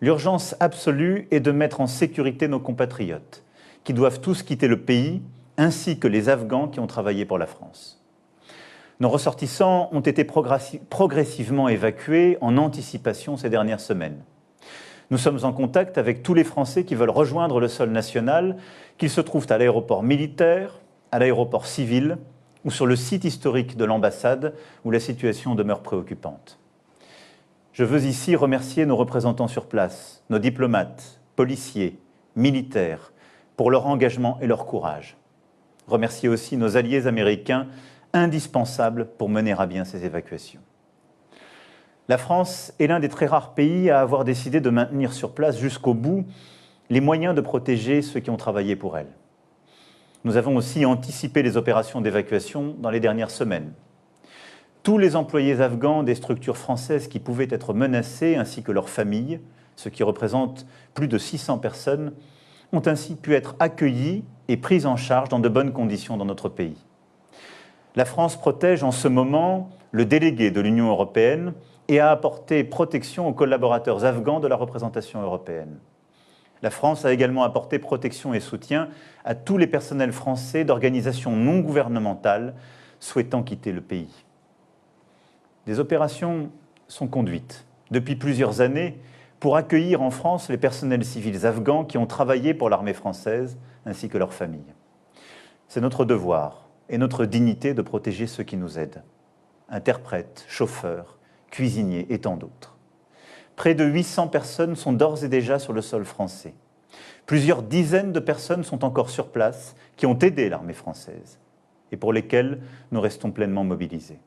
L'urgence absolue est de mettre en sécurité nos compatriotes, qui doivent tous quitter le pays, ainsi que les Afghans qui ont travaillé pour la France. Nos ressortissants ont été progressivement évacués en anticipation ces dernières semaines. Nous sommes en contact avec tous les Français qui veulent rejoindre le sol national, qu'ils se trouvent à l'aéroport militaire, à l'aéroport civil ou sur le site historique de l'ambassade où la situation demeure préoccupante. Je veux ici remercier nos représentants sur place, nos diplomates, policiers, militaires, pour leur engagement et leur courage. Remercier aussi nos alliés américains, indispensables pour mener à bien ces évacuations. La France est l'un des très rares pays à avoir décidé de maintenir sur place jusqu'au bout les moyens de protéger ceux qui ont travaillé pour elle. Nous avons aussi anticipé les opérations d'évacuation dans les dernières semaines. Tous les employés afghans des structures françaises qui pouvaient être menacés, ainsi que leurs familles, ce qui représente plus de 600 personnes, ont ainsi pu être accueillis et pris en charge dans de bonnes conditions dans notre pays. La France protège en ce moment le délégué de l'Union européenne et a apporté protection aux collaborateurs afghans de la représentation européenne. La France a également apporté protection et soutien à tous les personnels français d'organisations non gouvernementales souhaitant quitter le pays. Des opérations sont conduites depuis plusieurs années pour accueillir en France les personnels civils afghans qui ont travaillé pour l'armée française ainsi que leurs familles. C'est notre devoir et notre dignité de protéger ceux qui nous aident. Interprètes, chauffeurs, cuisiniers et tant d'autres. Près de 800 personnes sont d'ores et déjà sur le sol français. Plusieurs dizaines de personnes sont encore sur place qui ont aidé l'armée française et pour lesquelles nous restons pleinement mobilisés.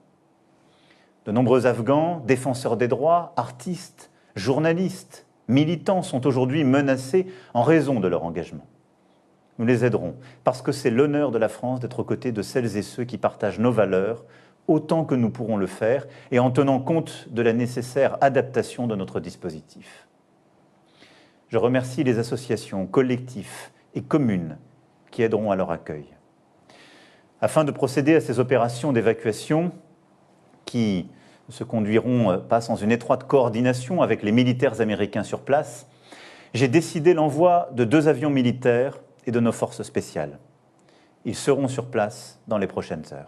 De nombreux Afghans, défenseurs des droits, artistes, journalistes, militants sont aujourd'hui menacés en raison de leur engagement. Nous les aiderons parce que c'est l'honneur de la France d'être aux côtés de celles et ceux qui partagent nos valeurs autant que nous pourrons le faire et en tenant compte de la nécessaire adaptation de notre dispositif. Je remercie les associations, collectifs et communes qui aideront à leur accueil. Afin de procéder à ces opérations d'évacuation qui se conduiront pas sans une étroite coordination avec les militaires américains sur place, j'ai décidé l'envoi de 2 avions militaires et de nos forces spéciales. Ils seront sur place dans les prochaines heures.